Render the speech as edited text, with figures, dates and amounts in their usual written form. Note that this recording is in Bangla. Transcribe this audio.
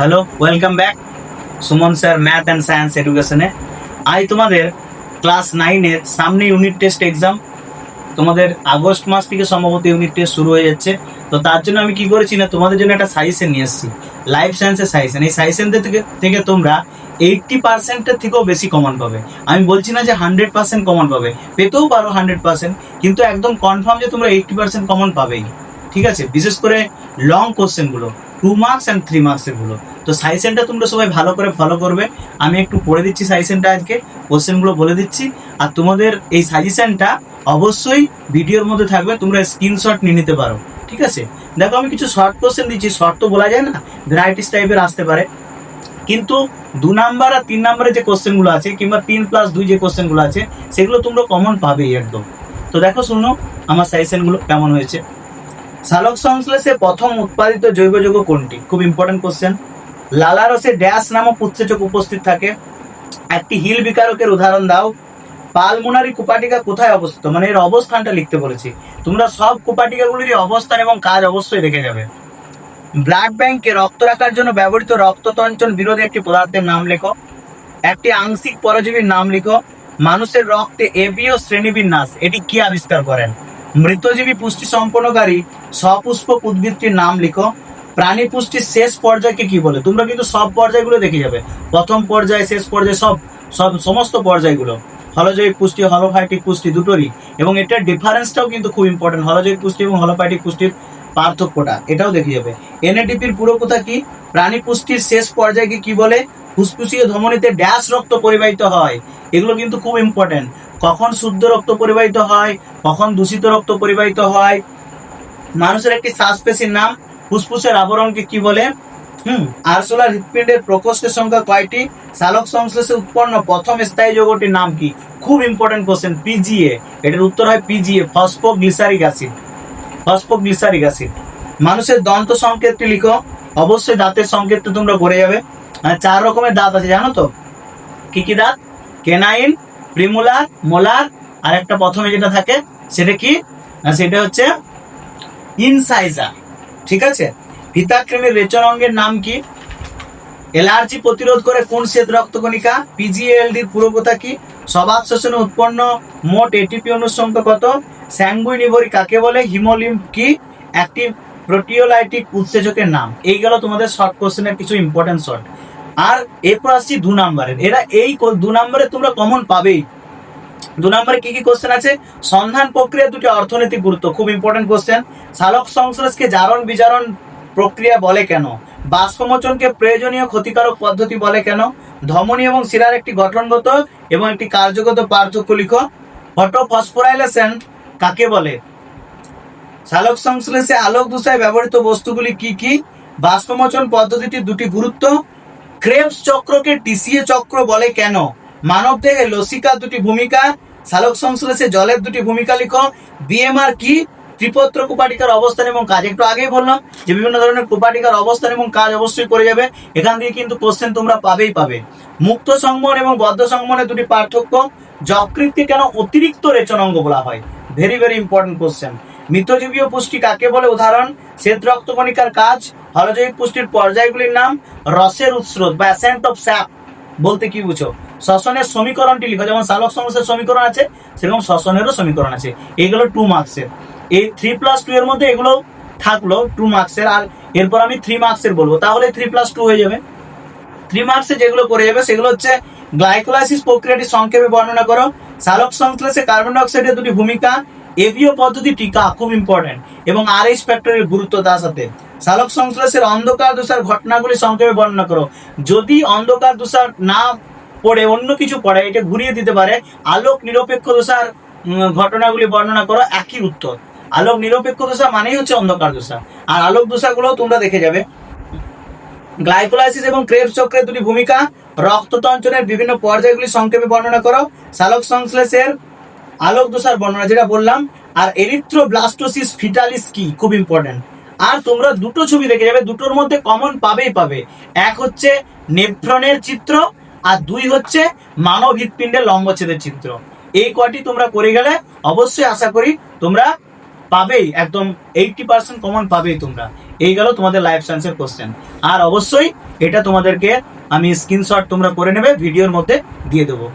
Hello, welcome back Suman sir math and science এডুকেশনে। আজ তোমাদের ক্লাস 9-এর সামনে ইউনিট টেস্ট এক্সাম। তোমাদের আগস্ট মাস থেকে সম্ভবত ইউনিট টেস্ট শুরু হয়ে যাচ্ছে। তো তার জন্য আমি কি করেছি না, তোমাদের জন্য একটা সাজেশন নিয়ে এসেছি, লাইফ সায়েন্সের সাজেশন। এই সাজেশন থেকে তোমরা 80%-এর থেকেও বেশি কমন পাবে। আমি বলছি না যে 100% কমন পাবে, পেতেও পারো 100%, কিন্তু একদম কনফার্ম যে তোমরা 80% কমন পাবেই। ঠিক আছে, বিশেষ করে লং কোশ্চেনগুলো, 2 মার্কস অ্যান্ড 3 মার্কসের গুলো। তো সাজেশনটা তোমরা সবাই ভালো করে ফলো করবে। আমি একটু পড়ে দিচ্ছি সাজেশনটা, আজকে কোশ্চেনগুলো বলে দিচ্ছি। আর তোমাদের এই সাজেশনটা অবশ্যই ভিডিওর মধ্যে থাকবে, তোমরা স্ক্রিনশট নিয়ে নিতে পারো। ঠিক আছে, দেখো আমি কিছু শর্ট কোশ্চেন দিচ্ছি। শর্ট তো বলা যায় না, ভ্যারাইটিস টাইপের আসতে পারে, কিন্তু 2 নাম্বার আর 3 নাম্বারের যে কোশ্চেনগুলো আছে, কিংবা 3+2 যে কোশ্চেনগুলো আছে, সেগুলো তোমরা কমন পাবেই একদম। তো দেখো, শুনো আমার সাজেশনগুলো কেমন হয়েছে। সালোক সংশ্লেষে প্রথম উৎপাদিত জৈব যৌগ কোনটি? খুব ইম্পর্টেন্ট কোশ্চেন। লালারসে ড্যাশ নামক উৎসেচক উপস্থিত থাকে। একটি হিল বিকারকের উদাহরণ দাও। পালমোনারি কুপাটিকা কোথায় অবস্থিত? মানে এর অবস্থানটা লিখতে বলেছি। তোমরা সব কুপাটিকাগুলির অবস্থান এবং কাজ অবশ্যই দেখে যাবে। ব্লাড ব্যাংকে রক্ত রাখার জন্য ব্যবহৃত রক্ততঞ্চন বিরোধী একটি পদার্থের নাম লেখো। একটি আংশিক পরজীবীর নাম লিখো। মানুষের রক্তে এবিও শ্রেণীবিন্যাস এটি কি আবিষ্কার করেন? মৃতজীবী পুষ্টি সম্পন্নকারী সপুষ্পক উদ্ভিদটির নাম লিখো। প্রাণী পুষ্টির শেষ পর্যায়কে কি বলে? তোমরা কিন্তু সব পর্যায়গুলো দেখে যাবে, প্রথম পর্যায়, শেষ পর্যায়, সমস্ত পর্যায়গুলো। হলোজৈবিক পুষ্টি, হলোফাইটিক পুষ্টি দুটোরই, এবং এটার ডিফারেন্সটাও কিন্তু খুব ইম্পর্টেন্ট। হলোজৈবিক পুষ্টি এবং হলোফাইটিক পুষ্টির পার্থক্যটা এটাও দেখে যাবে। এনএডিপির পুরো কথা কি? প্রাণী পুষ্টির শেষ পর্যায়কে কি বলে? ফুসফুসীয় ধমনীতে ড্যাশ রক্ত পরিবাহিত হয়। এগুলো কিন্তু খুব ইম্পর্টেন্ট। কখন শুদ্ধ রক্ত পরিবাহিত হয়, কখন দূষিত রক্ত পরিবাহিত হয়। মানুষের একটি শ্বাসপেশির নাম। ফুসফুসের আবরণকে কি বলে? আরসোলার হৃৎপিণ্ডের প্রকোষ্ঠের সংখ্যা কয়টি? সালোক সংশ্লেষে উৎপন্ন প্রথম স্থায়ী যৌগটির নাম কি? খুব ইম্পর্টেন্ট কোশ্চেন, পিজিএ। এটার উত্তর হয় PGA, phosphoglyceric acid. Phosphoglyceric acid. মানুষের দন্ত সংকেতটি লিখো। অবশ্যই দাঁতের সংকেতটা তোমরা পড়ে যাবে। 4 রকমের দাঁত আছে, জানো তো? কি কি দাঁত? কেনাইন, প্রিমোলার, মোলার, আর একটা প্রথমে যেটা থাকে সেটা কি? সেটা হচ্ছে ইনসাইজার। ঠিক আছে। ফিতাকৃমির রেচন অঙ্গের নাম কি? অ্যালার্জি প্রতিরোধ করে কোন শ্বেত রক্তকণিকা? পিজিএলডির পুরো কথা কি? স্বভাব শোষণে উৎপন্ন মোট এটিপি অণুর সংখ্যা কত? স্যাঙ্গুইনিভরি কাকে বলে? হিমোলিম্ফ কি? একটি প্রোটিওলাইটিক উৎসেচকের নাম। এই গেল তোমাদের শর্ট কোশ্চেনের কিছু ইম্পর্টেন্ট শর্ট। আর এরপর আসছি 2 নাম্বারের। এরা এই 2 নাম্বারে তোমরা কমন পাবেই। 2 নম্বরে কি কি কোশ্চেন আছে? সন্ধান প্রক্রিয়া দুটি অর্থনৈতিক গুরুত্ব, খুব ইম্পর্টেন্ট কোশ্চেন। সালোক সংশ্লেষকে জারণ বিজারণ প্রক্রিয়া বলে কেন? বাষ্পমোচনকে প্রয়োজনীয় ক্ষতিকারক পদ্ধতি বলে কেন? ধমনী এবং শিরার একটি গঠনগত এবং একটি কার্যগত পার্থক্য লিখো। ফটোফসফোরাইলেশন কাকে বলে? সালোক সংশ্লেষে আলোক দূষায় ব্যবহৃত বস্তুগুলি কি কি? বাষ্পমোচন পদ্ধতিটির দুটি গুরুত্ব। ক্রেবস চক্রকে টিসিএ চক্র বলে কেন? মানবদেহে লসিকার দুটি ভূমিকা। সালোক সংশ্লেষে জলের দুটি ভূমিকা লিখো। বিএমআর কি? ত্রিপত্র কুপাটিকার অবস্থান এবং কাজ। একটু আগেই বললাম যে বিভিন্ন ধরনের কুপাটিকার অবস্থান এবং কাজ অবশ্যই করে যাবে। এখান থেকে কিন্তু কোশ্চেন তোমরা পাবেই পাবে। মুক্ত সংবহন এবং বদ্ধ সংবহনের দুটি পার্থক্য। যকৃতকে কেন অতিরিক্ত রেচন অঙ্গ বলা হয়? Very very important question. মৃতজীবীয় পুষ্টি কাকে বলে? উদাহরণ শ্বেত রক্তকণিকার কাজ। হলজৈবিক পুষ্টির পর্যায়গুলির নাম। রসের উৎস্রোত বা অ্যাসেন্ট অফ স্যাপ বলতে কি বুঝো? শ্বসনের সমীকরণটি লিখো। যেমন সালোক সংশ্লেষের সমীকরণ আছে, সেরকম শ্বসনেরও সমীকরণ আছে। এইগুলো 2 মার্কসের। এই 3+2 এর মধ্যে এগুলো থাকলো 2 মার্কসের, আর এরপর আমি 3 মার্কসের বলবো, তাহলে 3+2 হয়ে যাবে। 3 মার্কসে যেগুলো করে যাবে সেগুলো হচ্ছে গ্লাইকোলাইসিস প্রক্রিয়াটি সংক্ষেপে বর্ণনা করো। সালোক সংশ্লেষে কার্বন ডাই অক্সাইডের দুটি ভূমিকা। এবিও পদ্ধতি টিকা, খুব ইম্পর্টেন্ট, এবং আরএইচ ফ্যাক্টরের গুরুত্ব তার সাথে। সালোক সংশ্লেষের অন্ধকার তুষার ঘটনাগুলি সংক্ষেপে বর্ণনা করো। যদি অন্ধকার তুষার না পড়ে অন্য কিছু পড়ে, এটা ঘুরিয়ে দিতে পারে। আলোক নিরপেক্ষ তুষার ঘটনাগুলি বর্ণনা করো, একই উত্তর। আলোক নিরপেক্ষ তুষার মানেই হচ্ছে অন্ধকার তুষার, আর আলোক তুষারগুলো তোমরা দেখে যাবে। গ্লাইকোলাইসিস এবং ক্রেবস চক্রের দুটি ভূমিকা। রক্ততঞ্চনের বিভিন্ন পর্যায়গুলি সংক্ষেপে বর্ণনা করো। সালোক সংশ্লেষের আলোক তুষার বর্ণনা যেটা বললাম। আর এরিথ্রোব্লাস্টোসিস ফিটালিস কি? খুব ইম্পর্টেন্ট। আর তোমরা দুটো ছবি দেখে যাবে, দুটোর মধ্যে কমন পাবেই পাবে। এক হচ্ছে নেফ্রনের চিত্র, আর 2 হচ্ছে মানব হৃৎপিণ্ডের লম্বচ্ছেদের চিত্র। এই কয়টি তোমরা করে গেলে অবশ্যই আশা করি তোমরা পাবেই, একদম 80% কমন পাবেই তোমরা। এই গেল তোমাদের লাইফ সায়েন্সের কোশ্চেন। আর অবশ্যই এটা তোমাদেরকে আমি স্ক্রিনশট তোমরা করে নেবে, ভিডিওর মধ্যে দিয়ে দেবো।